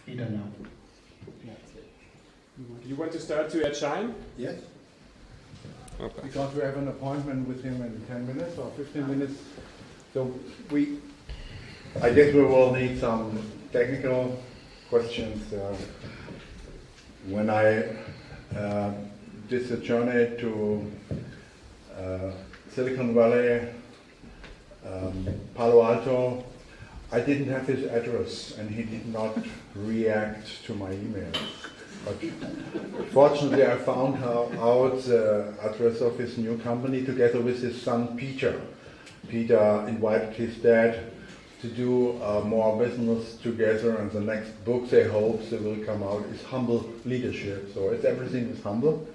Either now. You want to start to Ed Schein? Yes, Okay. because we have an appointment with him in 10 minutes or 15 minutes. So I guess we will need some technical questions. When I did the journey to Silicon Valley, Palo Alto, I didn't have his address and he did not react to my emails. But fortunately I found out the address of his new company together with his son Peter. Peter invited his dad to do more business together, and the next book they hope they will come out is Humble Leadership. So everything is humble.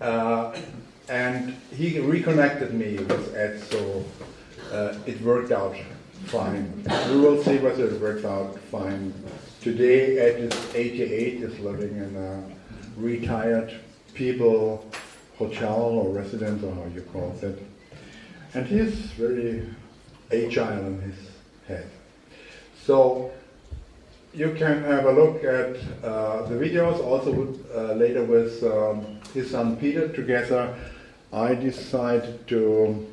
And he reconnected me with Ed, so it worked out fine. We will see whether it works out fine. Today Ed is 88, is living in a retired people hotel or residence, or how you call it. And he is very agile in his head. So you can have a look at the videos also later with his son Peter together. I decided to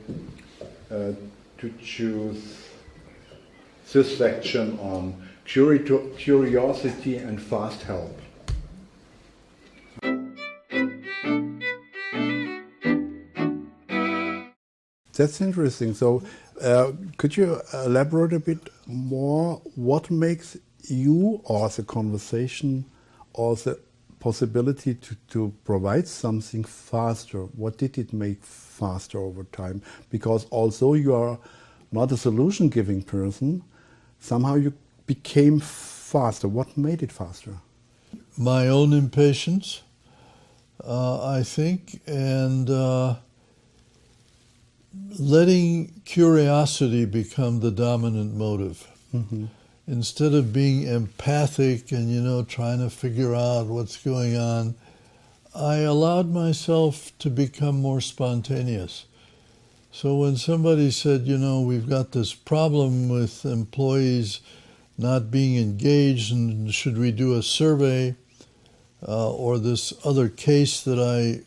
choose this section on curiosity and fast help. That's interesting. So could you elaborate a bit more what makes you or the conversation or the possibility to provide something faster? What did it make faster over time? Because although you are not a solution-giving person, somehow you became faster. What made it faster? My own impatience, I think, and letting curiosity become the dominant motive. Mm-hmm. Instead of being empathic and, trying to figure out what's going on, I allowed myself to become more spontaneous. So when somebody said, we've got this problem with employees not being engaged and should we do a survey, or this other case that I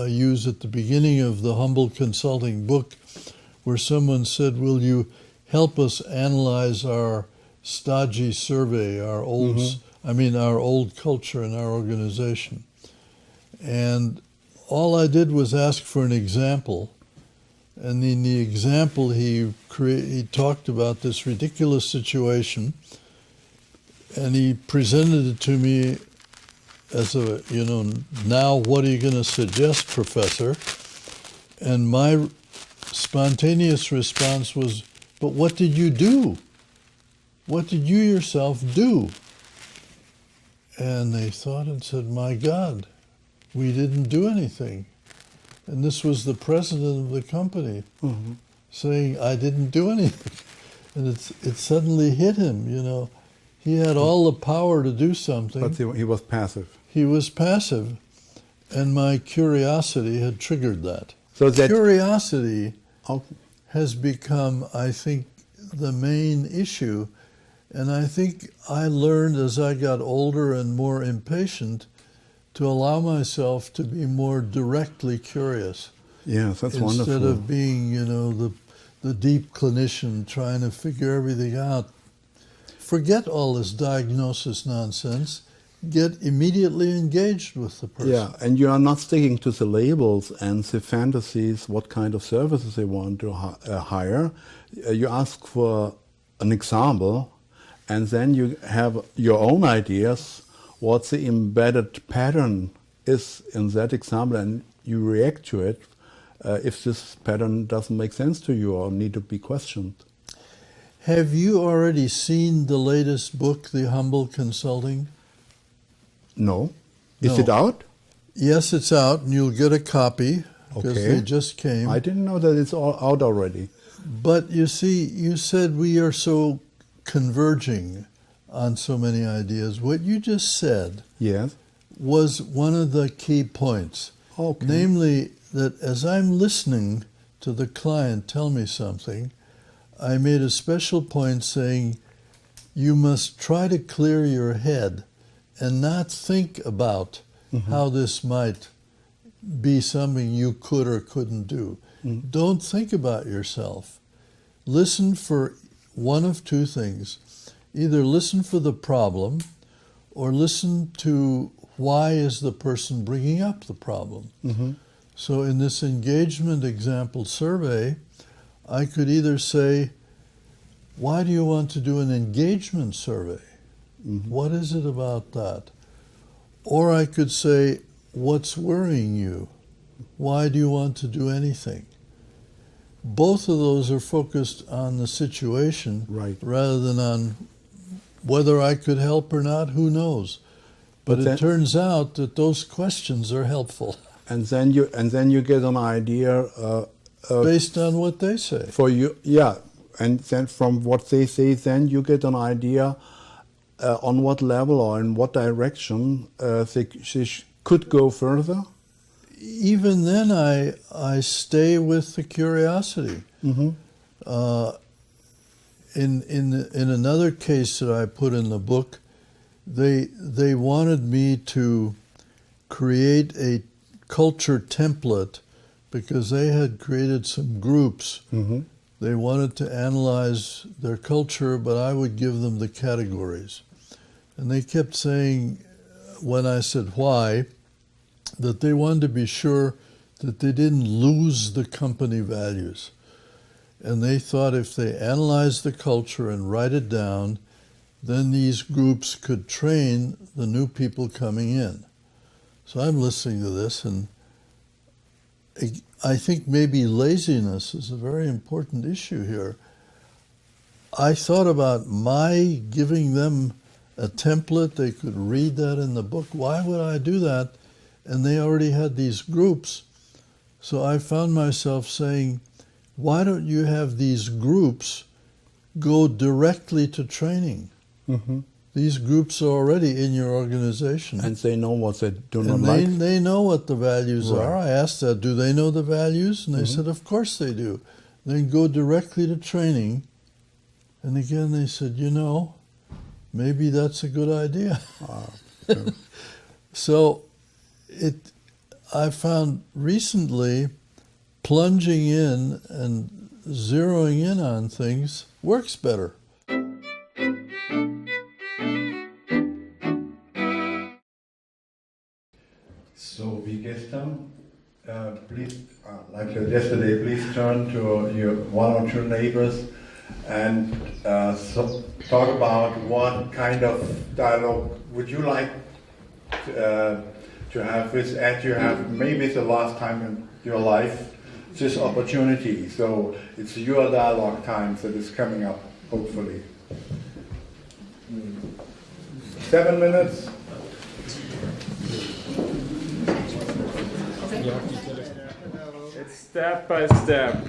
use at the beginning of the Humble Consulting book, where someone said, will you help us analyze our stodgy survey, our old culture in our organization. And all I did was ask for an example. And in the example, he talked about this ridiculous situation, and he presented it to me as now what are you going to suggest, Professor? And my spontaneous response was, but what did you do? What did you yourself do? And they thought and said, my God, we didn't do anything. And this was the president of the company saying, I didn't do anything. And it suddenly hit him, He had all the power to do something. But he was passive. He was passive. And my curiosity had triggered that. So that curiosity has become, I think, the main issue. And I think I learned as I got older and more impatient to allow myself to be more directly curious. Yes, that's wonderful. Instead of being, the deep clinician trying to figure everything out. Forget all this diagnosis nonsense. Get immediately engaged with the person. Yeah, and you are not sticking to the labels and the fantasies, what kind of services they want to hire. You ask for an example, and then you have your own ideas, what the embedded pattern is in that example, and you react to it if this pattern doesn't make sense to you or need to be questioned. Have you already seen the latest book, The Humble Consulting? No. Is it out? Yes, it's out, and you'll get a copy because they just came. I didn't know that it's all out already. But you see, you said we are so converging on so many ideas. What you just said was one of the key points. Okay. Namely, that as I'm listening to the client tell me something, I made a special point saying, you must try to clear your head and not think about how this might be something you could or couldn't do. Don't think about yourself. Listen for one of two things. Either listen for the problem or listen to why is the person bringing up the problem. So in this engagement example survey, I could either say, why do you want to do an engagement survey? What is it about that? Or I could say, what's worrying you? Why do you want to do anything? Both of those are focused on the situation rather than on whether I could help or not, who knows. But it turns out that those questions are helpful. And then you get an idea based on what they say. For you, yeah. And then from what they say, then you get an idea on what level or in what direction they could go further. Even then, I stay with the curiosity. In another case that I put in the book, they wanted me to create a culture template because they had created some groups. They wanted to analyze their culture, but I would give them the categories. And they kept saying, when I said why, that they wanted to be sure that they didn't lose the company values. And they thought if they analyzed the culture and write it down, then these groups could train the new people coming in. So I'm listening to this, and I think maybe laziness is a very important issue here. I thought about my giving them a template, they could read that in the book. Why would I do that? And they already had these groups. So I found myself saying, why don't you have these groups go directly to training? These groups are already in your organization. And they know what they do not And like. they know what the values are. I asked that, do they know the values? And they said, of course they do. Then go directly to training. And again, they said, maybe that's a good idea. So I found recently plunging in and zeroing in on things works better. So wie gestern, please, like yesterday, please turn to your one or two neighbors and talk about what kind of dialogue would you like to have with Ed. You have maybe it's the last time in your life this opportunity. So it's your dialogue time that is coming up, hopefully. 7 minutes. It's step by step.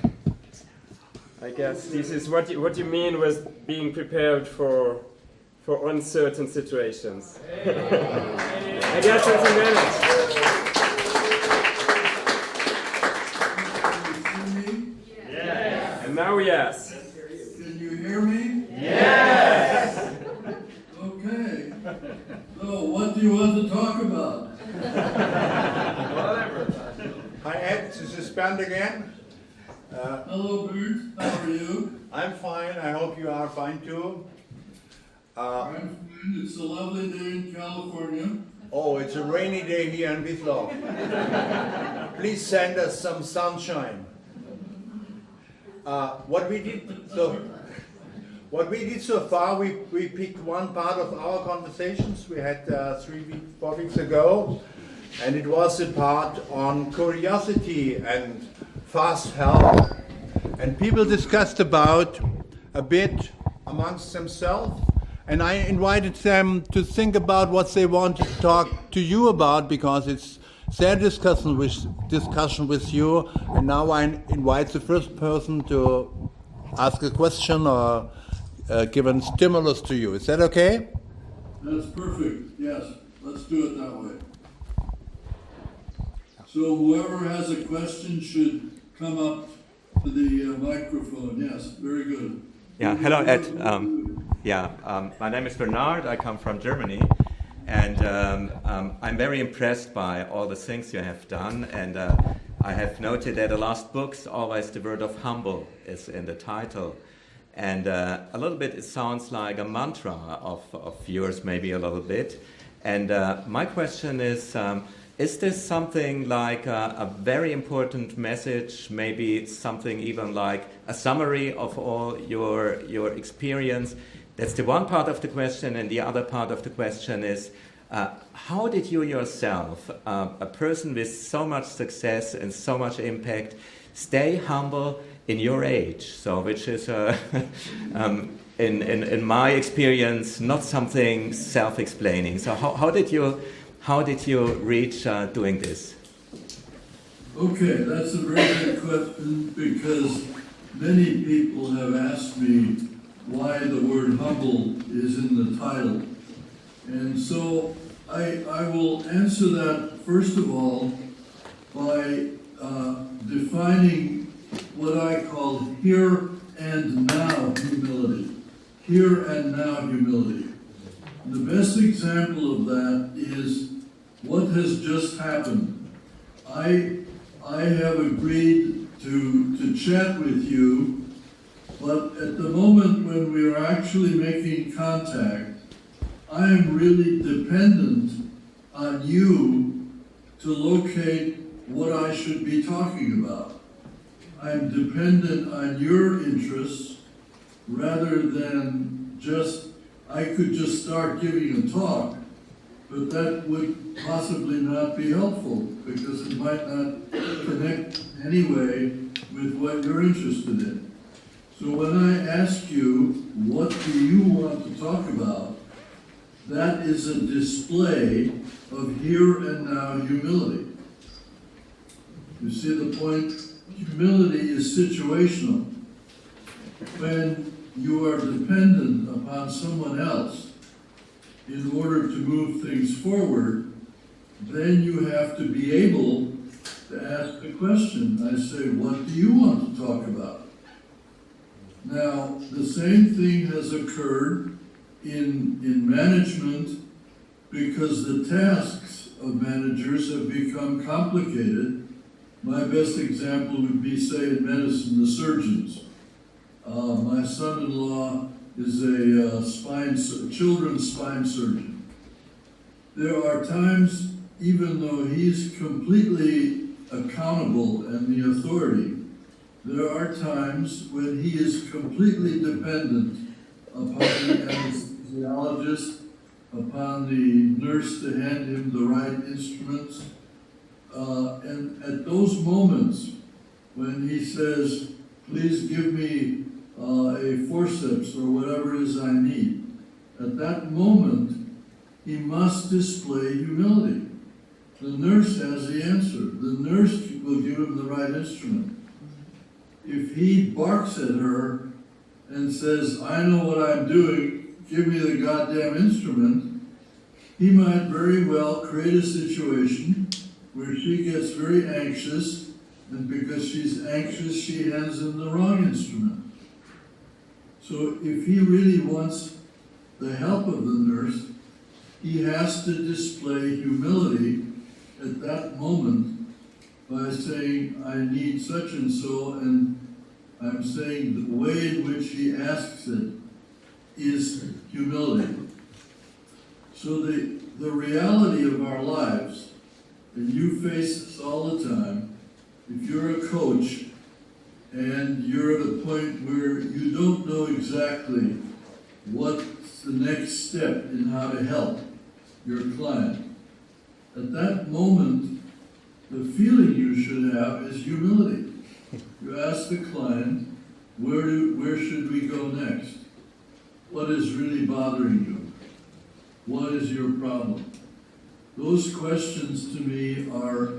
I guess this is what you mean with being prepared for uncertain situations. I guess it's a minute. Yes. And now yes. Can you hear me? Yes. Okay. So what do you want to talk about? Hi Ed, this is Bernd again. Hello, Bert. How are you? I'm fine. I hope you are fine too. I'm fine. It's a lovely day in California. Oh, it's a rainy day here in Wiesloch. Please send us some sunshine. What we did so far, we picked one part of our conversations we had 4 weeks ago, and it was a part on curiosity and fast help. And people discussed about a bit amongst themselves, and I invited them to think about what they want to talk to you about, because it's their discussion with you. And now I invite the first person to ask a question or give a stimulus to you. Is that okay? That's perfect. Yes, let's do it that way. So whoever has a question should come up to the microphone. Yes, very good. Yeah, hello, Ed. My name is Bernard. I come from Germany, and I'm very impressed by all the things you have done. And I have noted that the last books, always the word of humble is in the title. And a little bit, it sounds like a mantra of yours, maybe a little bit. And my question is this something like a very important message, maybe something even like a summary of all your experience? That's the one part of the question, and the other part of the question is, how did you yourself, a person with so much success and so much impact, stay humble in your age? So, which is, in my experience, not something self-explaining. So, how did you reach doing this? Okay, that's a very good question, because many people have asked me why the word humble is in the title. And so I will answer that, first of all, by defining what I call here and now humility. Here and now humility. The best example of that is what has just happened. I have agreed to chat with you, but at the moment when we are actually making contact, I am really dependent on you to locate what I should be talking about. I'm dependent on your interests rather than I could just start giving a talk, but that would possibly not be helpful because it might not connect anyway with what you're interested in. So when I ask you, what do you want to talk about, that is a display of here and now humility. You see the point? Humility is situational. When you are dependent upon someone else in order to move things forward, then you have to be able to ask the question. I say, what do you want to talk about? Now, the same thing has occurred in management because the tasks of managers have become complicated. My best example would be, say, in medicine, the surgeons. My son-in-law is a children's spine surgeon. There are times, even though he's completely accountable and the authority, there are times when he is completely dependent upon the anesthesiologist, upon the nurse to hand him the right instruments. And at those moments when he says, please give me a forceps or whatever it is I need, at that moment, he must display humility. The nurse has the answer. The nurse will give him the right instrument. If he barks at her and says, I know what I'm doing, give me the goddamn instrument, he might very well create a situation where she gets very anxious, and because she's anxious, she hands him the wrong instrument. So if he really wants the help of the nurse, he has to display humility at that moment by saying, I need such and so, and I'm saying the way in which he asks it is humility. So the reality of our lives, and you face this all the time, if you're a coach and you're at a point where you don't know exactly what's the next step in how to help your client, at that moment, the feeling you should have is humility. You ask the client, where should we go next? What is really bothering you? What is your problem? Those questions to me are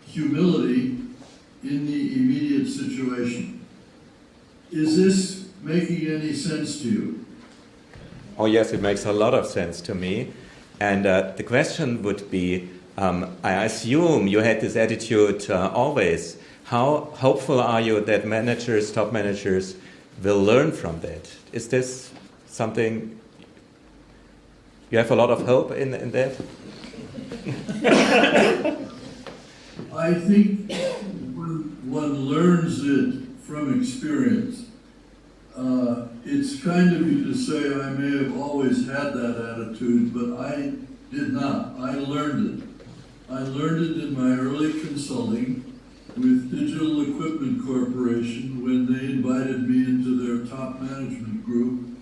humility in the immediate situation. Is this making any sense to you? Oh yes, it makes a lot of sense to me. And the question would be, I assume you had this attitude always. How hopeful are you that managers, top managers, will learn from that. Is this something you have a lot of hope in that? I think when one learns it from experience, it's kind of you to say I may have always had that attitude, but I did not. I learned it. I learned it in my early consulting with Digital Equipment Corporation when they invited me into their top management group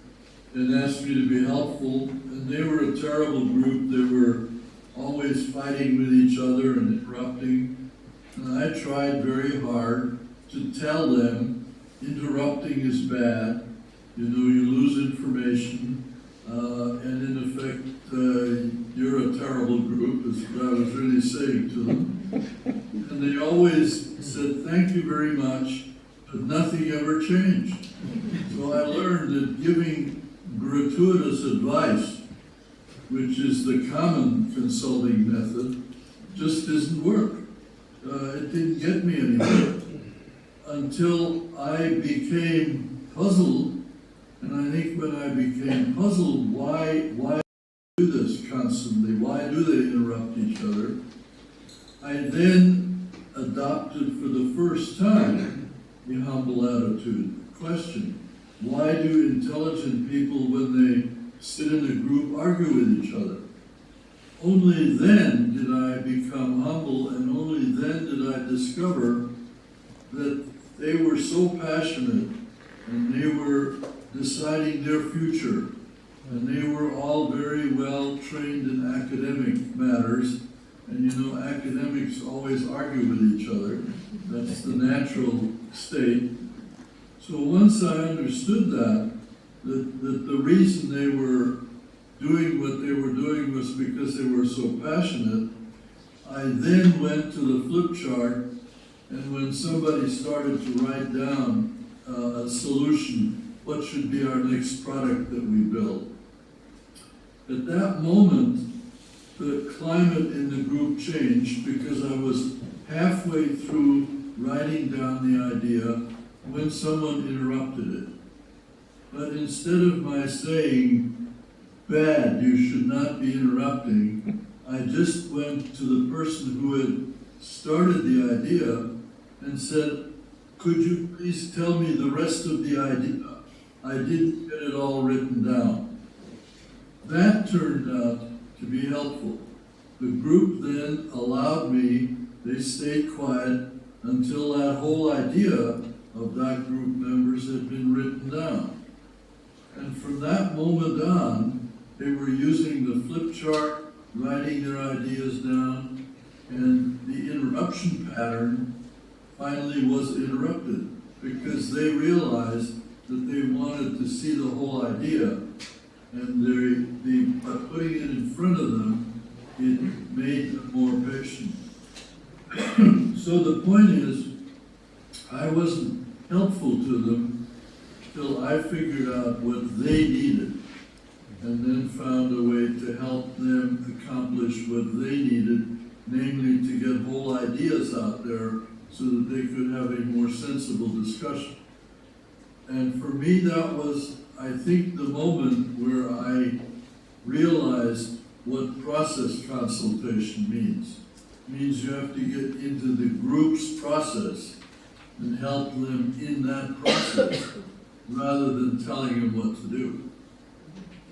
and asked me to be helpful. And they were a terrible group. They were always fighting with each other and interrupting. And I tried very hard to tell them interrupting is bad. You know, you lose information, and in effect, you're a terrible group, is what I was really saying to them. And they always said, thank you very much, but nothing ever changed. So I learned that giving gratuitous advice, which is the common consulting method, just doesn't work. It didn't get me anywhere until I became puzzled. And I think when I became puzzled, why do this constantly? Why do they interrupt each other? I then adopted for the first time the humble attitude. Question: why do intelligent people, when they sit in a group, argue with each other? Only then did I become humble, and only then did I discover that they were so passionate, and they were deciding their future, and they were all very well trained in academic matters. And you know, academics always argue with each other. That's the natural state. So once I understood that the reason they were doing what they were doing was because they were so passionate, I then went to the flip chart, and when somebody started to write down a solution, what should be our next product that we build? At that moment, the climate in the group changed because I was halfway through writing down the idea when someone interrupted it. But instead of my saying, bad, you should not be interrupting, I just went to the person who had started the idea and said, could you please tell me the rest of the idea? I didn't get it all written down. That turned out to be helpful. The group then allowed me, they stayed quiet until that whole idea of that group members had been written down. And from that moment on, they were using the flip chart, writing their ideas down, and the interruption pattern finally was interrupted because they realized that they wanted to see the whole idea, and by putting it in front of them, it made them more patient. So the point is, I wasn't helpful to them till I figured out what they needed, and then found a way to help them accomplish what they needed, namely to get whole ideas out there so that they could have a more sensible discussion. And for me, that was, I think, the moment where I realized what process consultation means. It means you have to get into the group's process and help them in that process rather than telling them what to do.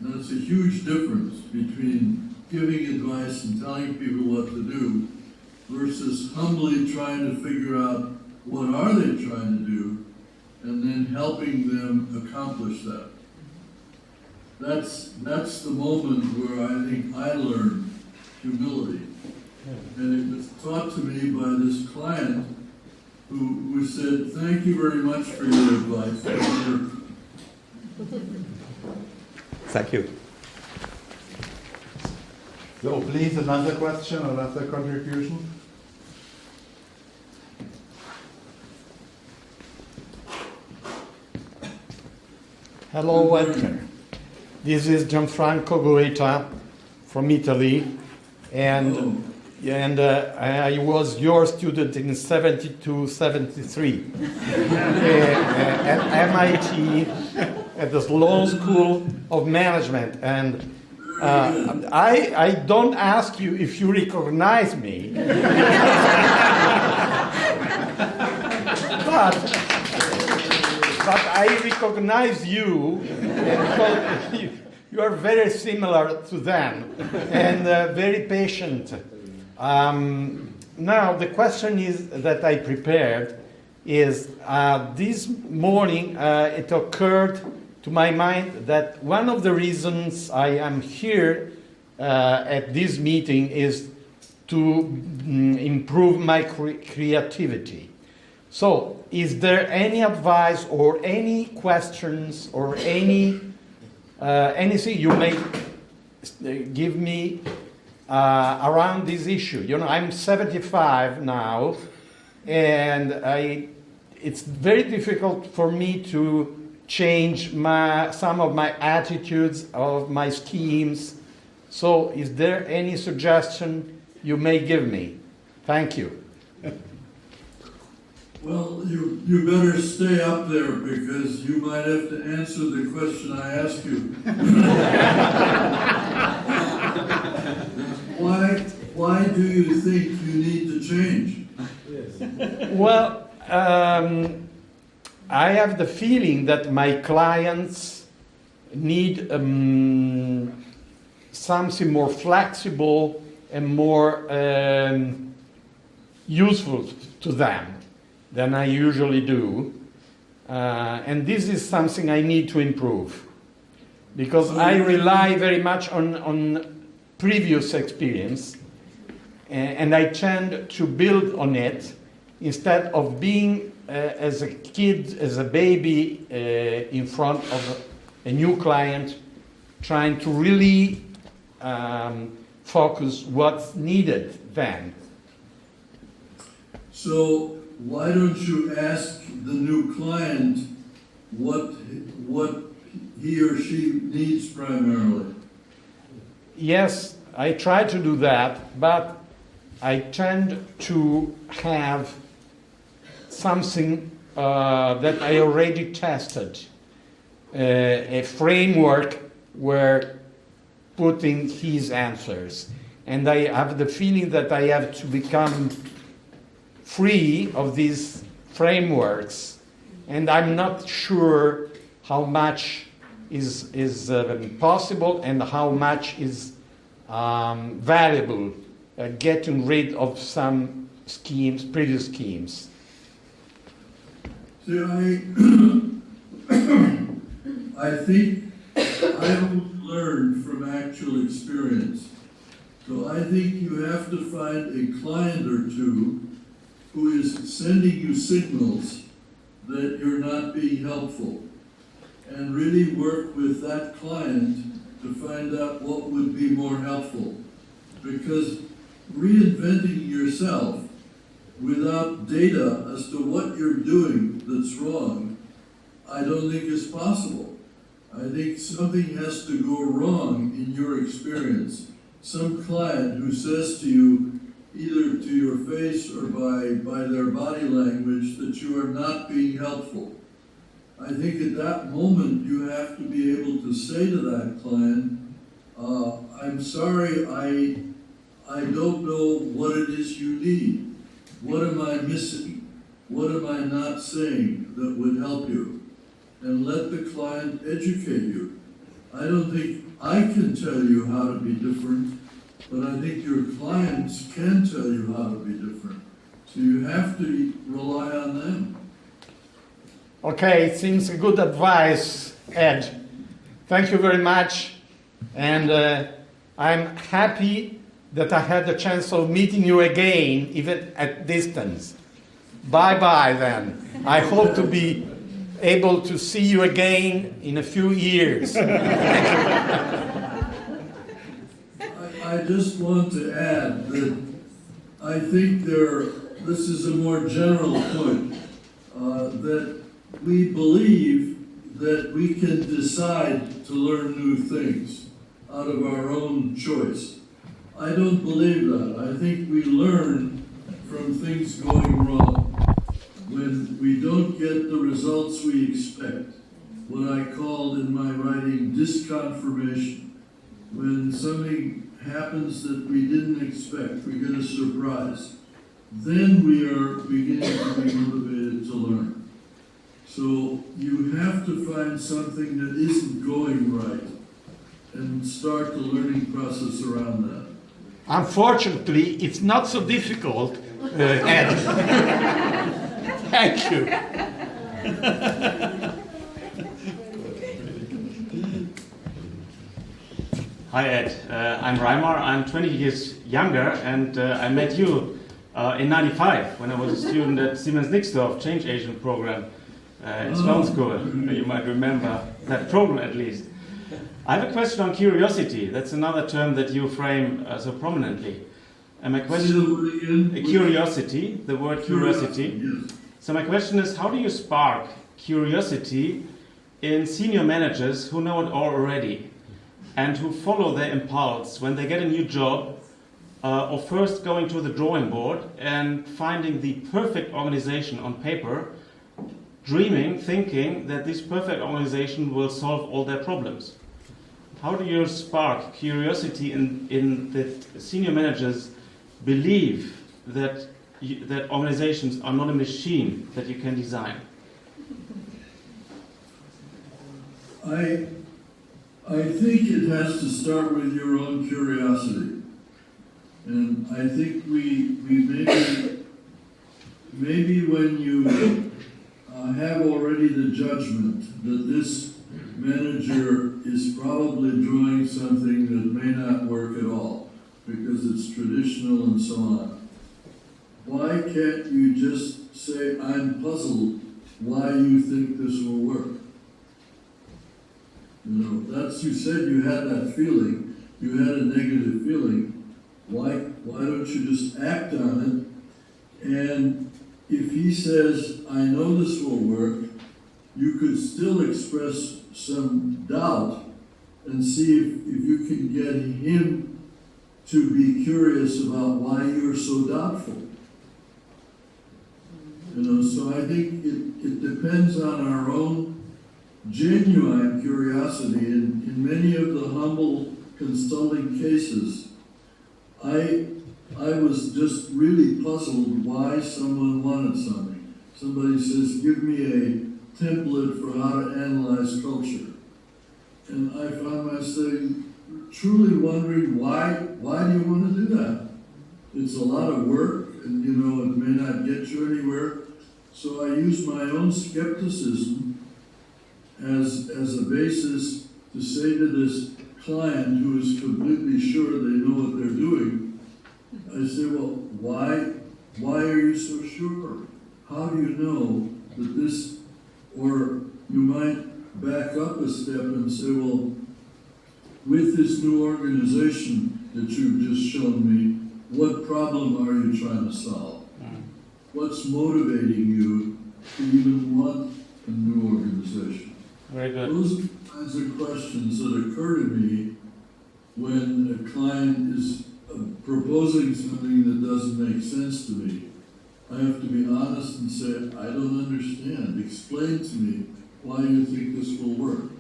And that's a huge difference between giving advice and telling people what to do versus humbly trying to figure out what are they trying to do and then helping them accomplish that. That's the moment where I think I learned humility. And it was taught to me by this client who said, thank you very much for your advice. Thank you. So please, another question, another contribution. Hello, Edgar. This is Gianfranco Goeta from Italy, and and I was your student in 72, 73 at MIT at the Sloan School of Management. And I don't ask you if you recognize me, but I recognize you because you are very similar to them and very patient. Now, the question is that I prepared is this morning it occurred to my mind that one of the reasons I am here at this meeting is to improve my creativity. So, is there any advice or any questions or anything you may give me around this issue? You know, I'm 75 now, and it's very difficult for me to change some of my attitudes, of my schemes. So, is there any suggestion you may give me? Thank you. Well, you better stay up there because you might have to answer the question I asked you. Why do you think you need to change? Well, I have the feeling that my clients need something more flexible and more useful to them than I usually do. And this is something I need to improve because I rely very much on previous experience and I tend to build on it instead of being as a kid, as a baby in front of a new client, trying to really focus what's needed then. So why don't you ask the new client what he or she needs primarily? Yes, I try to do that, but I tend to have something that I already tested, a framework where putting his answers. And I have the feeling that I have to become free of these frameworks, and I'm not sure how much is possible and how much is valuable getting rid of some schemes, previous schemes. See, I think I don't learn from actual experience. So I think you have to find a client or two who is sending you signals that you're not being helpful, and really work with that client to find out what would be more helpful. Because reinventing yourself without data as to what you're doing that's wrong, I don't think is possible. I think something has to go wrong in your experience. Some client who says to you, either to your face or by their body language, that you are not being helpful. I think at that moment you have to be able to say to that client, I'm sorry, I don't know what it is you need. What am I missing? What am I not saying that would help you? And let the client educate you. I don't think I can tell you how to be different, but I think your clients can tell you how to be different. So you have to rely on them. Okay, it seems a good advice, Ed. Thank you very much. And I'm happy that I had the chance of meeting you again, even at distance. Bye-bye then. I hope to be able to see you again in a few years. I just want to add that I think this is a more general point, that we believe that we can decide to learn new things out of our own choice. I don't believe that. I think we learn from things going wrong. When we don't get the results we expect, what I called in my writing disconfirmation. When something happens that we didn't expect, we get a surprise, then we are beginning to be motivated to learn. So you have to find something that isn't going right and start the learning process around that. Unfortunately, it's not so difficult, Ed. Thank you. Hi Ed, I'm Reimer, I'm 20 years younger, and I met you in '95 when I was a student at Siemens Nixdorf Change Agent program in Sloan School. You might remember that program at least. I have a question on curiosity. That's another term that you frame so prominently. And my question, curiosity, the word curiosity. Yes. So my question is, how do you spark curiosity in senior managers who know it all already and who follow their impulse when they get a new job, or first going to the drawing board and finding the perfect organization on paper, dreaming, thinking that this perfect organization will solve all their problems? How do you spark curiosity in that senior managers believe that that organizations are not a machine that you can design? I think it has to start with your own curiosity. And I think we maybe when you have already the judgment that this manager is probably drawing something that may not work at all because it's traditional and so on. Why can't you just say, I'm puzzled why you think this will work? You know, that's, you said you had that feeling, you had a negative feeling. Why don't you just act on it? And if he says, I know this will work, you could still express some doubt and see if you can get him to be curious about why you're so doubtful. You know, so I think it depends on our own genuine curiosity. In many of the humble consulting cases, I was just really puzzled why someone wanted something. Somebody says, give me a template for how to analyze culture. And I found myself truly wondering, why do you want to do that? It's a lot of work, and you know, it may not get you anywhere. So I use my own skepticism as a basis to say to this client who is completely sure they know what they're doing, I say, well, why are you so sure? How do you know that this, or you might back up a step and say, well, with this new organization that you've just shown me, what problem are you trying to solve? What's motivating you to even want a new organization? Very good. Those are the kinds of questions that occur to me when a client is proposing something that doesn't make sense to me. I have to be honest and say, I don't understand. Explain to me why you think this will work.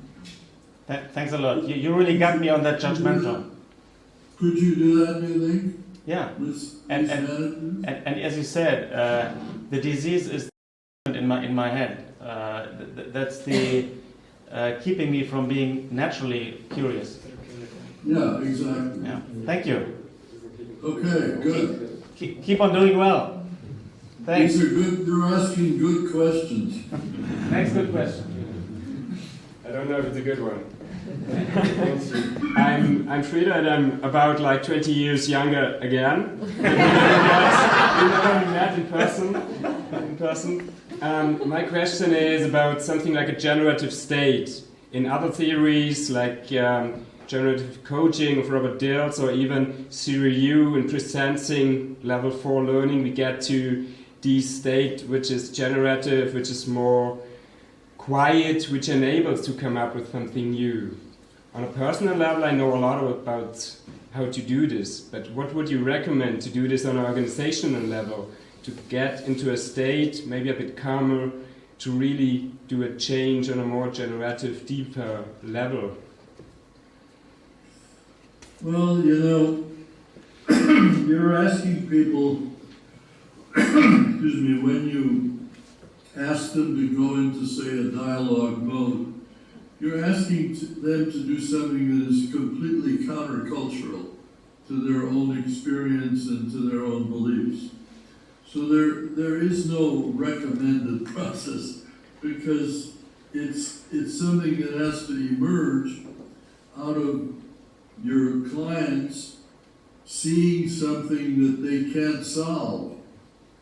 Thanks a lot. You really got me on that judgmental. Could you do that, do you think? Yeah. And as you said, the disease is in my head. That's the keeping me from being naturally curious. Yeah, exactly. Yeah. Thank you. Okay, good. Keep on doing well. Thanks. These are good. You're asking good questions. Next good question. I don't know if it's a good one. I'm Frieda, and I'm about like 20 years younger again. We never met in person. My question is about something like a generative state. In other theories, like generative coaching of Robert Dills, or even CRU in presencing level 4 learning, we get to the state which is generative, which is more quiet, which enables to come up with something new. On a personal level, I know a lot about how to do this, but what would you recommend to do this on an organizational level, to get into a state, maybe a bit calmer, to really do a change on a more generative, deeper level? Well, you're asking people, excuse me, when you ask them to go into, say, a dialogue mode, you're asking them to do something that is completely countercultural to their own experience and to their own beliefs. So there is no recommended process, because it's something that has to emerge out of your clients seeing something that they can't solve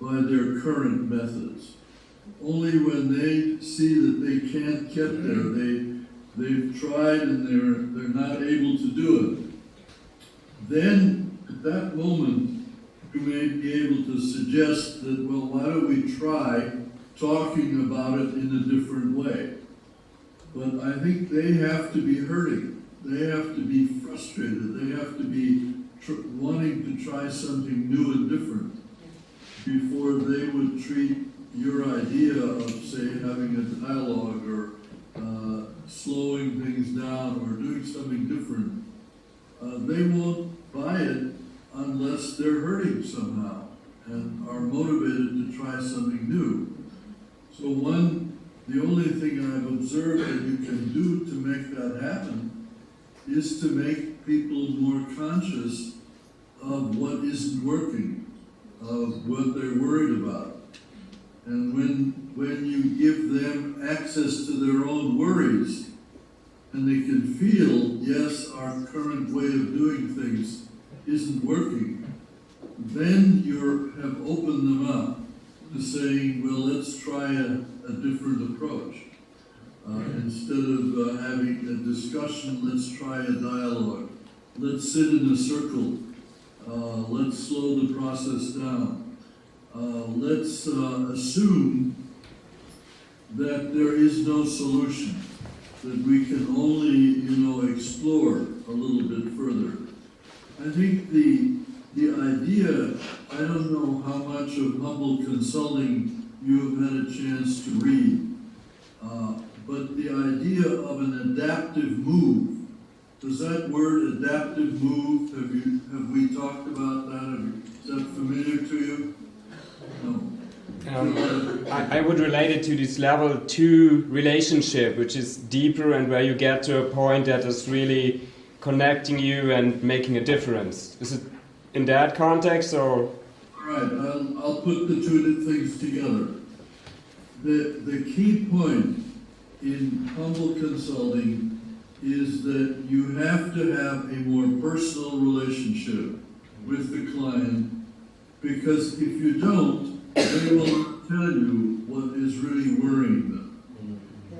by their current methods. Only when they see that they can't get there, they've tried and they're not able to do it, then at that moment you may be able to suggest that, well, why don't we try talking about it in a different way? But I think they have to be hurting. They have to be frustrated. They have to be wanting to try something new and different before they would treat your idea of, say, having a dialogue or slowing things down or doing something different. They won't buy it unless they're hurting somehow and are motivated to try something new. So the only thing I've observed that you can do to make that happen is to make people more conscious of what isn't working, of what they're worried about. And when you give them access to their own worries, and they can feel, yes, our current way of doing things isn't working, then you have opened them up to saying, well, let's try a different approach. Instead of having a discussion, let's try a dialogue. Let's sit in a circle. Let's slow the process down. Let's assume that there is no solution, that we can only, explore a little bit further. I think the idea, I don't know how much of humble consulting you have had a chance to read, but the idea of an adaptive move, does that word adaptive move, have we talked about that? Is that familiar to you? No. I would relate it to this level 2 relationship, which is deeper and where you get to a point that is really connecting you and making a difference. Is it in that context, or? All right, I'll put the two things together. The key point in humble consulting is that you have to have a more personal relationship with the client, because if you don't, they will tell you what is really worrying them.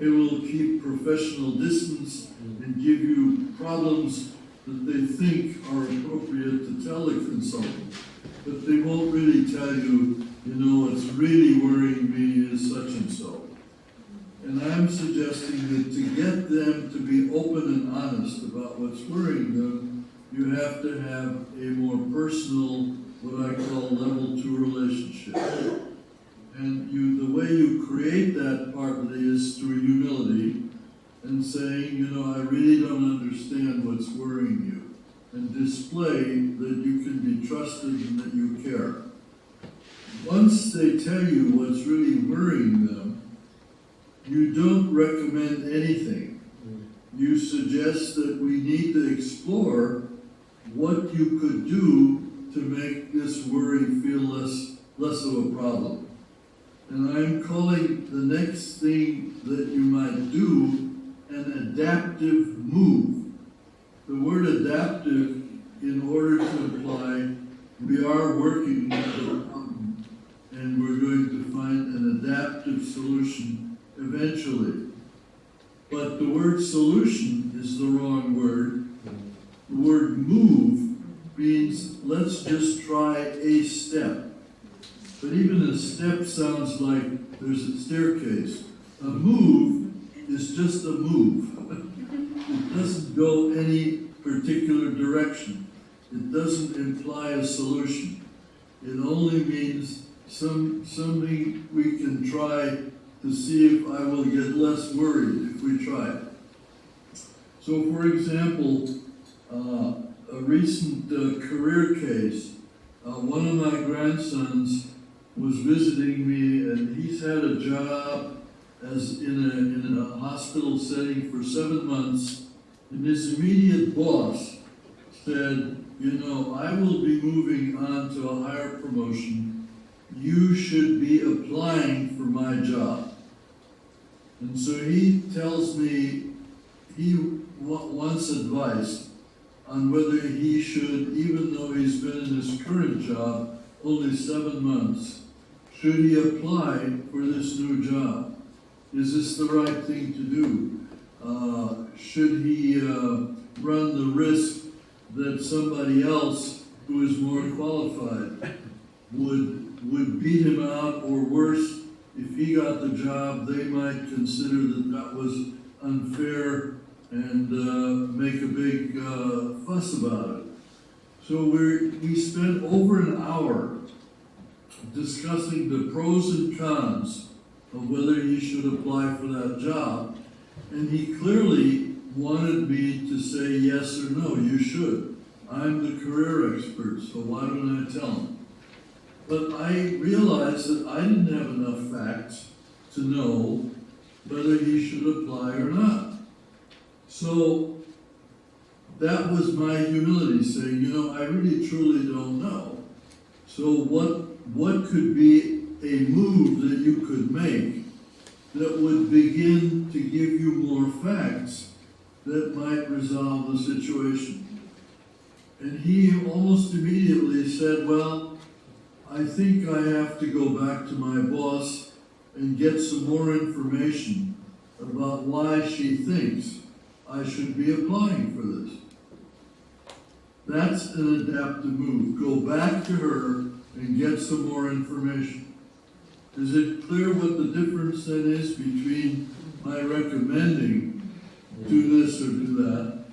It will keep professional distance and give you problems that they think are appropriate to tell the consultant, but they won't really tell you, what's really worrying me is such and so. And I'm suggesting that to get them to be open and honest about what's worrying them, you have to have a more personal, what I call level 2 relationship. And the way you create that partly is through humility and saying, I really don't understand what's worrying you, and display that you can be trusted and that you care. Once they tell you what's really worrying them, you don't recommend anything. You suggest that we need to explore what you could do to make this worry feel less of a problem. And I'm calling the next thing that you might do an adaptive move. The word adaptive, in order to imply we are working with the problem and we're going to find an adaptive solution eventually. But the word solution is the wrong word. The word move means let's just try a step. But even a step sounds like there's a staircase. A move is just a move. It doesn't go any particular direction. it doesn't imply a solution. It only means something we can try to see if I will get less worried if we try it. So, for example, a recent career case, one of my grandsons was visiting me, and he's had a job as in a hospital setting for 7 months, and his immediate boss said, you know, I will be moving on to a higher promotion. You should be applying for my job. And so he tells me he wants advice on whether he should, even though he's been in his current job only 7 months, should he apply for this new job? Is this the right thing to do? Should he run the risk that somebody else who is more qualified would beat him out, or worse, if he got the job, they might consider that that was unfair and make a big fuss about it. So we spent over an hour discussing the pros and cons of whether he should apply for that job, and he clearly wanted me to say yes or no, you should. I'm the career expert, so why don't I tell him? But I realized that I didn't have enough facts to know whether he should apply or not. So that was my humility, saying, you know, I really truly don't know. So what could be a move that you could make that would begin to give you more facts that might resolve the situation? And he almost immediately said, well, I think I have to go back to my boss and get some more information about why she thinks I should be applying for this. That's an adaptive move. Go back to her and get some more information. Is it clear what the difference then is between my recommending do this or do that?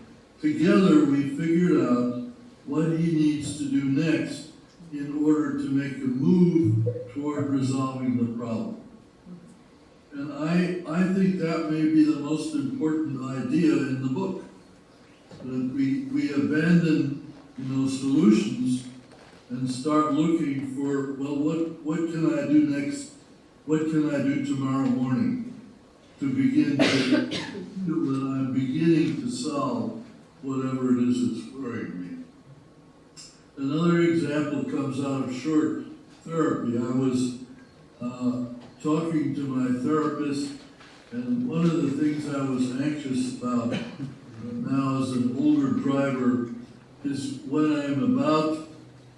Together we figured out what he needs to do next in order to make a move toward resolving the problem. And I think that may be the most important idea in the book. That we abandon, solutions and start looking for, well, what can I do next? What can I do tomorrow morning to begin to do that I'm beginning to solve whatever it is that's worrying me? Another example comes out of short therapy. I was talking to my therapist, and one of the things I was anxious about now as an older driver is when I'm about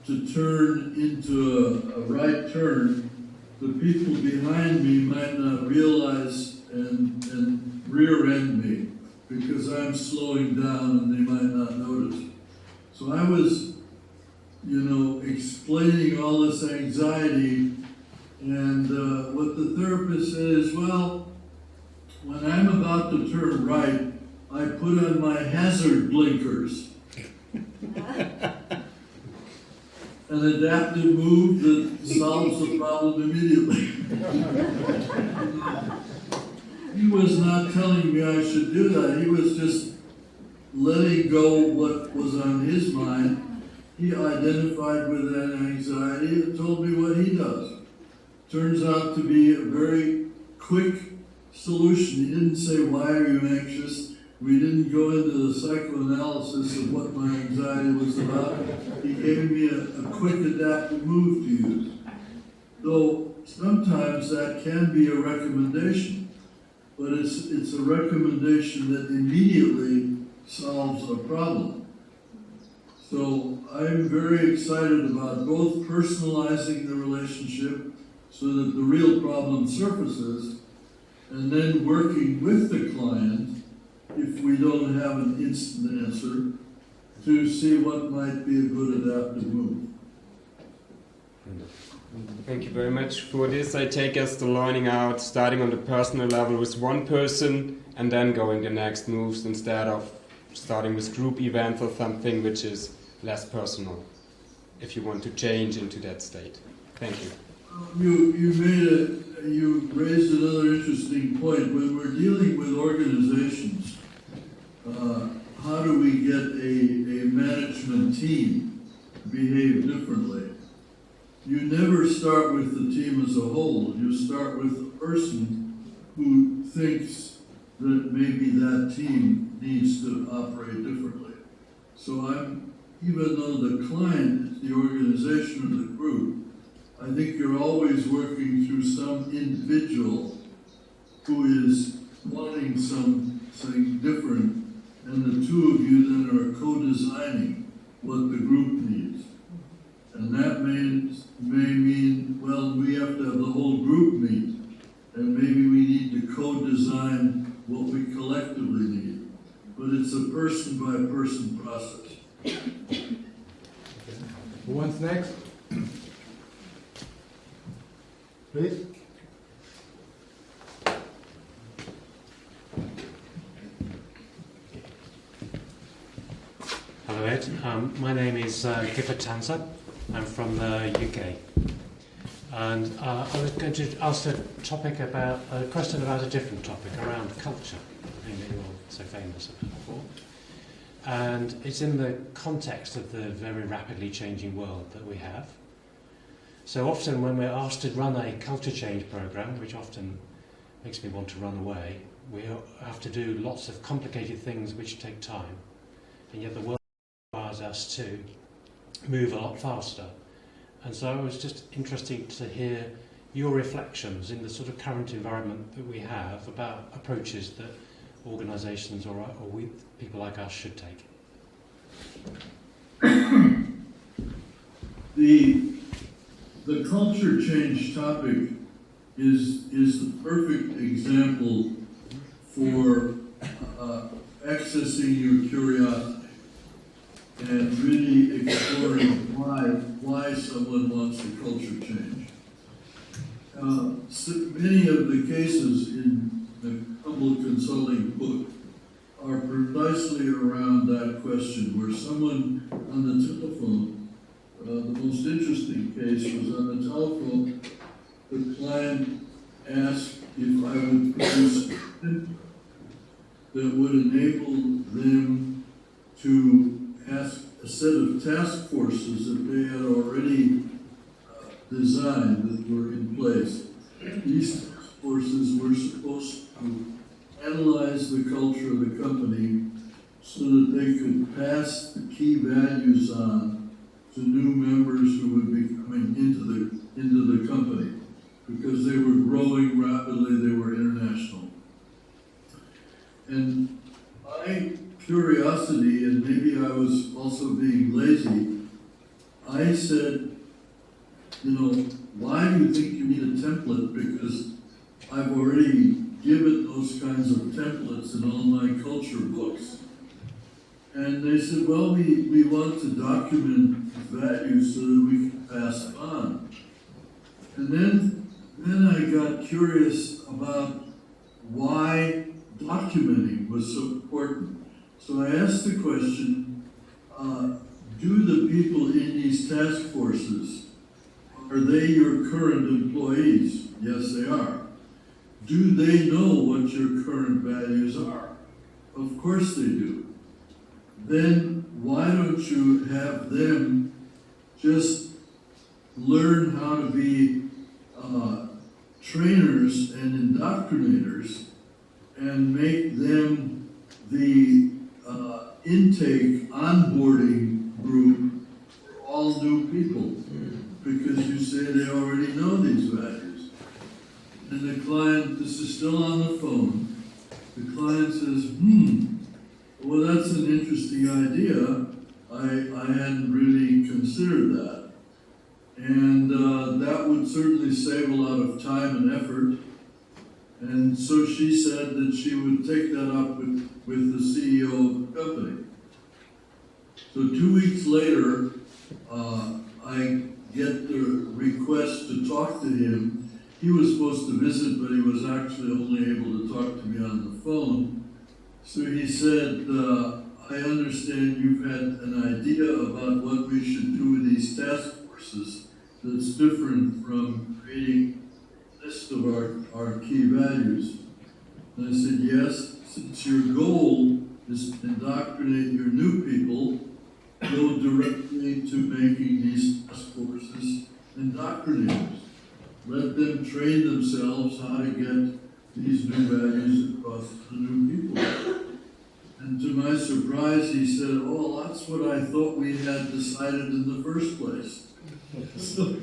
to turn into a right turn, the people behind me might not realize and rear end me because I'm slowing down and they might not notice. So I was, explaining all this anxiety, and what the therapist said is, well, when I'm about to turn right, I put on my hazard blinkers. An adaptive move that solves the problem immediately. He was not telling me I should do that. He was just letting go what was on his mind. He identified with that anxiety and told me what he does. Turns out to be a very quick solution. He didn't say, why are you anxious? We didn't go into the psychoanalysis of what my anxiety was about. He gave me a quick adaptive move to use. Though sometimes that can be a recommendation, but it's a recommendation that immediately solves a problem. So I'm very excited about both personalizing the relationship so that the real problem surfaces, and then working with the client, if we don't have an instant answer, to see what might be a good adaptive move. Thank you very much for this. I take us to learning out, starting on the personal level with one person, and then going the next moves instead of starting with group events or something which is less personal, if you want to change into that state. Thank you. You raised another interesting point. When we're dealing with organizations, how do we get a management team to behave differently? You never start with the team as a whole. You start with the person who thinks that maybe that team needs to operate differently. So even though the client is the organization or the group, I think you're always working through some individual who is wanting something different, and the two of you then are co-designing what the group needs. And that may mean, well, we have to have the whole group meet, and maybe we need to co-design what we collectively need. But it's a person-by-person process. Who wants next? Please. Hello Ed, my name is Gifford Tanser. I'm from the UK. And I was going to ask a question about a different topic, around culture, the thing that you're so famous about for. And it's in the context of the very rapidly changing world that we have. So often when we're asked to run a culture change program, which often makes me want to run away, we have to do lots of complicated things which take time. And yet the world requires us to move a lot faster. And so I was just interested to hear your reflections in the sort of current environment that we have about approaches that organisations or we, people like us should take. The culture change topic is the perfect example for accessing your curiosity and really exploring why someone wants a culture change. So many of the cases in the Humble Consulting book are precisely around that question, where someone on the telephone, the most interesting case was on the telephone, the client asked if I would produce that would enable them to ask a set of task forces that they had already designed that were in place. These task forces were supposed to analyze the culture of the company so that they could pass the key values on to new members who would be coming into the company, because they were growing rapidly, they were international. And my curiosity, and maybe I was also being lazy, I said, why do you think you need a template? Because I've already given those kinds of templates in all my culture books. And they said, well, we want to document values so that we can pass it on. And then I got curious about why documenting was so important. So I asked the question, do the people in these task forces, are they your current employees? Yes, they are. Do they know what your current values are? Of course they do. Then why don't you have them just learn how to be trainers and indoctrinators and make them the intake onboarding group for all new people, because you say they already know these values. And the client, this is still on the phone, the client says, well, that's an interesting idea. I hadn't really considered that. And that would certainly save a lot of time and effort. And so she said that she would take that up with the CEO of the company. So 2 weeks later, I get the request to talk to him. He was supposed to visit, but he was actually only able to talk to me on the phone. So he said, I understand you've had an idea about what we should do with these task forces that's different from creating a list of our key values. And I said, yes, since your goal is to indoctrinate your new people, go directly to making these task forces indoctrinators. Let them train themselves how to get these new values across to the new people. And to my surprise, he said, oh, that's what I thought we had decided in the first place. So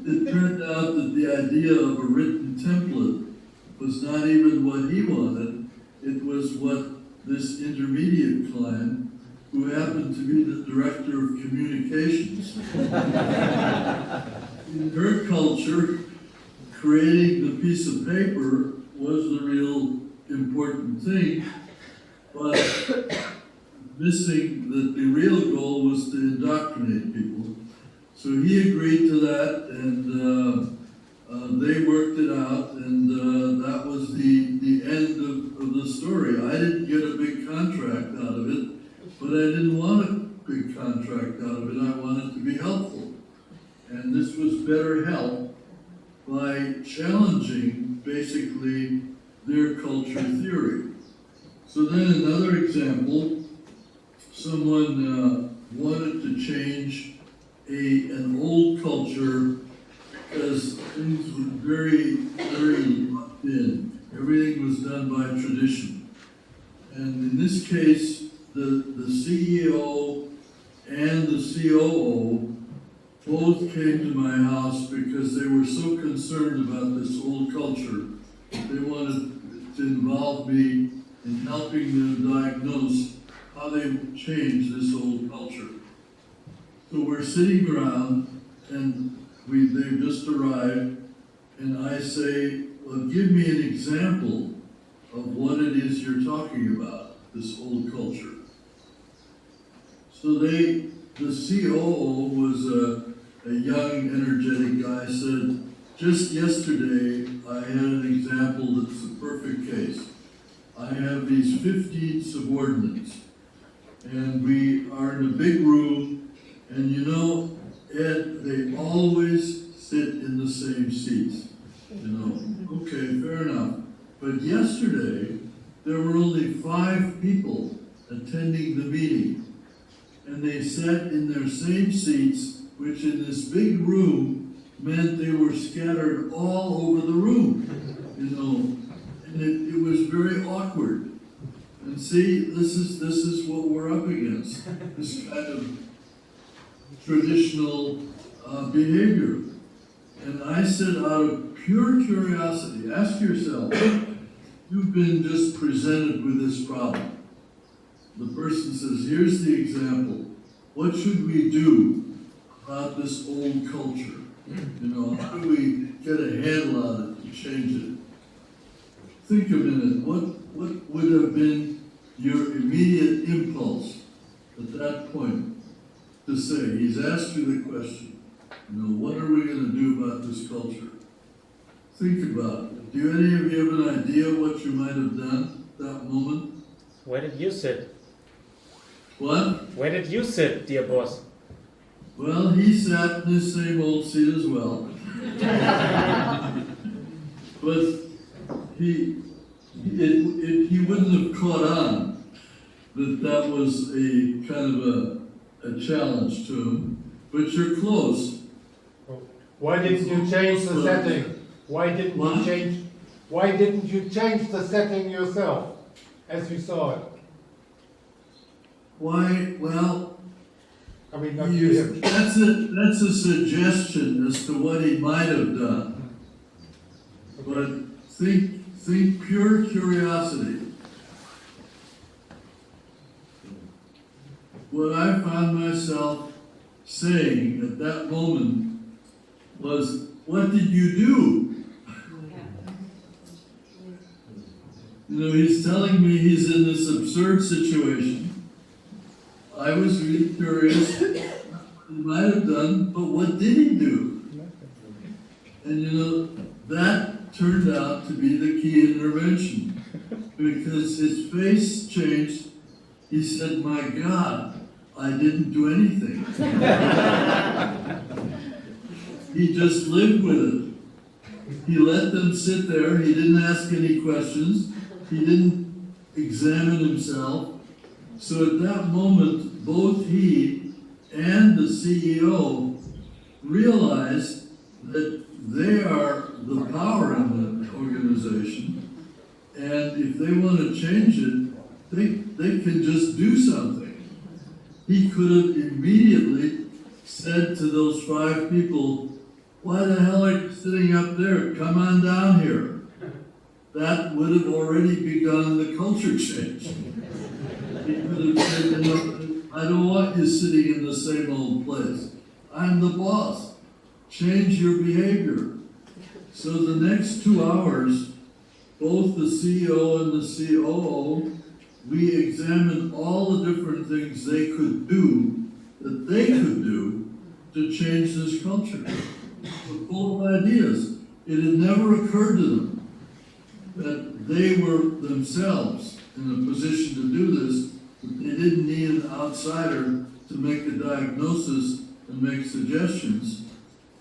it turned out that the idea of a written template was not even what he wanted. It was what this intermediate client, who happened to be the director of communications, in her culture, creating the piece of paper was the real important thing, but missing that the real goal was to indoctrinate people. So he agreed to that, and they worked it out, and that was the end of the story. I didn't get a big contract out of it, but I didn't want a big contract out of it. I wanted to be helpful. And this was better help by challenging, basically, their culture theory. So then another example, someone wanted to change an old culture because things were very, very locked in. Everything was done by tradition. And in this case, the CEO and the COO both came to my house because they were so concerned about this old culture. They wanted to involve me in helping them diagnose how they would change this old culture. So we're sitting around, and they've just arrived, and I say, well, give me an example of what it is you're talking about, this old culture. So the COO was a young, energetic guy, said, just yesterday I had an example that's a perfect case. I have these 15 subordinates, and we are in a big room, and you know, Ed, they always sit in the same seats. You know, okay, fair enough. But yesterday, there were only 5 people attending the meeting, and they sat in their same seats, which in this big room meant they were scattered all over the room, you know, and it was very awkward. And see, this is what we're up against, this kind of traditional behavior. And I said, out of pure curiosity, ask yourself, you've been just presented with this problem. The person says, here's the example. What should we do about this old culture? You know, how do we get a handle on it to change it? Think a minute, what would have been your immediate impulse at that point to say? He's asked you the question, you know, what are we going to do about this culture? Think about it. Do any of you have an idea what you might have done at that moment? Where did you sit? What? Where did you sit, dear boss? Well, he sat in the same old seat as well. But he wouldn't have caught on that was a kind of a challenge to him. But you're close. Why didn't you change the setting? Why didn't you change the setting yourself as you saw it? Why? Well, I mean, that's a suggestion as to what he might have done. But think pure curiosity. What I found myself saying at that moment was, what did you do? You know, he's telling me he's in this absurd situation. I was really curious what he might have done, but what did he do? And you know, that turned out to be the key intervention, because his face changed. He said, my God, I didn't do anything. He just lived with it. He let them sit there. He didn't ask any questions. He didn't examine himself. So at that moment, both he and the CEO realized that they are the power in the organization, and if they want to change it, they can just do something. He could have immediately said to those 5 people, why the hell are you sitting up there? Come on down here. That would have already begun the culture change. He could have said, I don't want you sitting in the same old place. I'm the boss. Change your behavior. So the next 2 hours, both the CEO and the COO, we examined all the different things they could do, that they could do, to change this culture. We're full of ideas. It had never occurred to them that they were themselves in a position to do this, that they didn't need an outsider to make a diagnosis and make suggestions,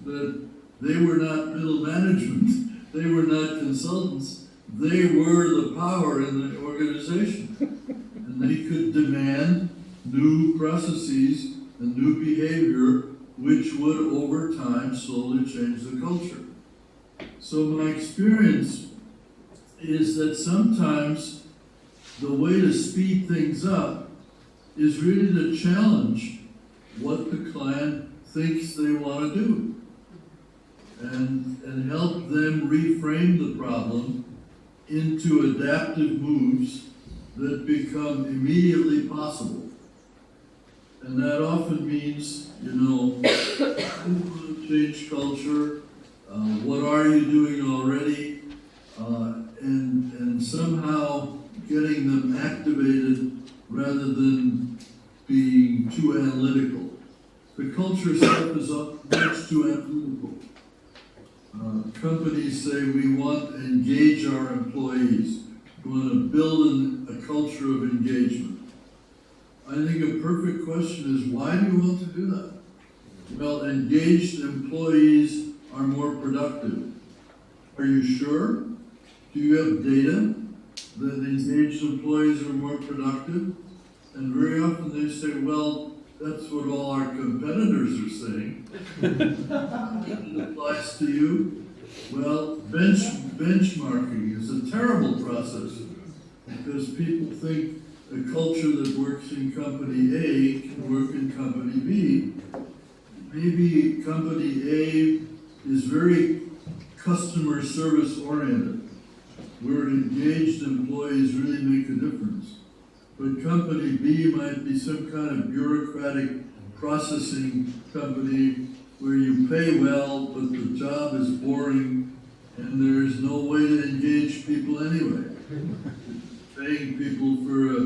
that they were not middle management, they were not consultants, they were the power in the organization. And they could demand new processes and new behavior which would over time slowly change the culture. So my experience is that sometimes the way to speed things up is really to challenge what the client thinks they want to do and help them reframe the problem into adaptive moves that become immediately possible. And that often means, change culture, what are you doing already, and somehow getting them activated rather than being too analytical. The culture stuff is much too analytical. Companies say we want to engage our employees. We want to build a culture of engagement. I think a perfect question is, why do you want to do that? Well, engaged employees are more productive. Are you sure? Do you have data that engaged employees are more productive? And very often they say, well, that's what all our competitors are saying. It applies to you. Well, benchmarking is a terrible process because people think a culture that works in company A can work in company B. Maybe company A is very customer service oriented, where engaged employees really make a difference. But company B might be some kind of bureaucratic processing company where you pay well, but the job is boring and there's no way to engage people anyway. Paying people for a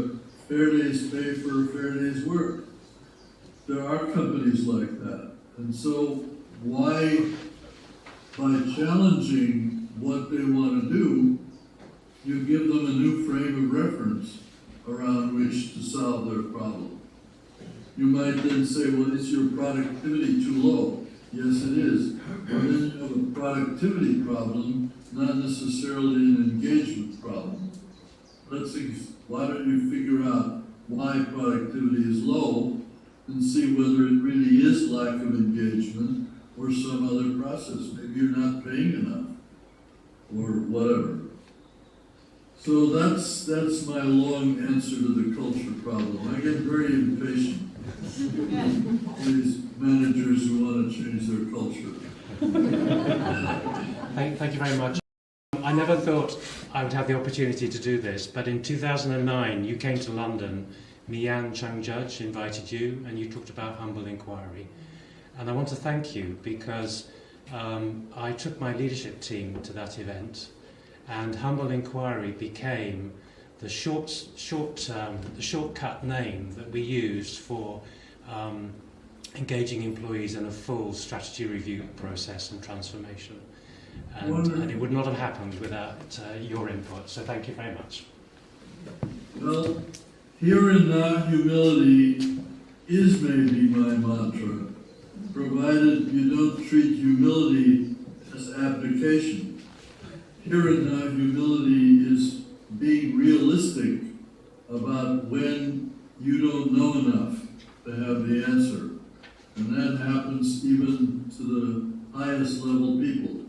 fair day's pay for a fair day's work. There are companies like that. And so why, by challenging what they want to do, you give them a new frame of reference around which to solve their problem. You might then say, well, is your productivity too low? Yes, it is. Well, then you have a productivity problem, not necessarily an engagement problem. Why don't you figure out why productivity is low and see whether it really is lack of engagement or some other process. Maybe you're not paying enough or whatever. So that's my long answer to the culture problem. I get very impatient. These managers who want to change their culture. Thank you very much. I never thought I would have the opportunity to do this, but in 2009 you came to London, Mian Chung Judge invited you, and you talked about humble inquiry. And I want to thank you because I took my leadership team to that event, and humble inquiry became the shortcut name that we used for engaging employees in a full strategy review process and transformation. And it would not have happened without your input, so thank you very much. Well, Here and now humility is maybe my mantra, provided you don't treat humility as abdication. Here and now humility is being realistic about when you don't know enough to have the answer. And that happens even to the highest level people.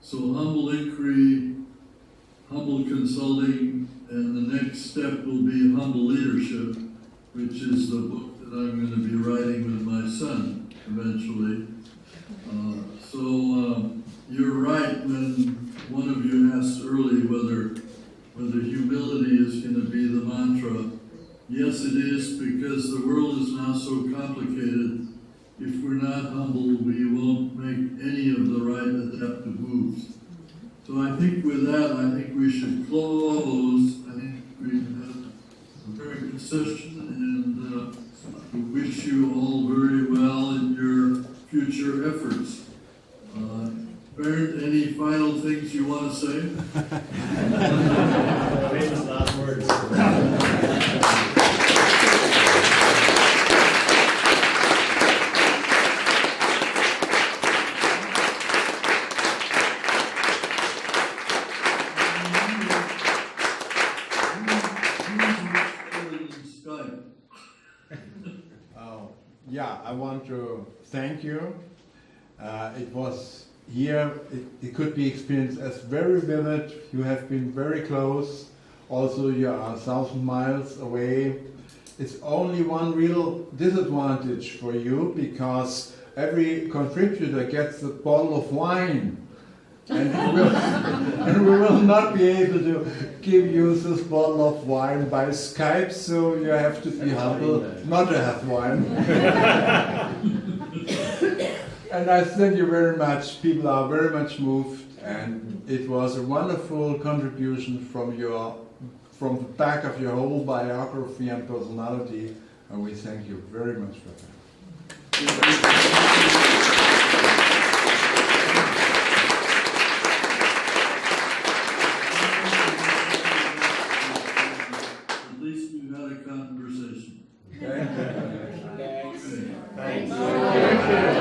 So humble inquiry, humble consulting, and the next step will be humble leadership, which is the book that I'm going to be writing with my son eventually. You're right when one of you asked early whether humility is going to be the mantra. Yes, it is, because the world is now so complicated. If we're not humble, we won't make any of the right adaptive moves. So I think with that, I think we should close. I think we had a very good session, and we wish you all very well in your future efforts. Bernd, any final things you want to say? Famous last words. Yeah, I want to thank you. It was here, it could be experienced as very vivid. You have been very close. Also, you are 1,000 miles away. It's only one real disadvantage for you, because every contributor gets a bottle of wine. And we will not be able to give you this bottle of wine by Skype, so you have to be humble not to have wine. And I thank you very much. People are very much moved, and it was a wonderful contribution from the back of your whole biography and personality, and we thank you very much for that. Conversation. Thank you. Thanks.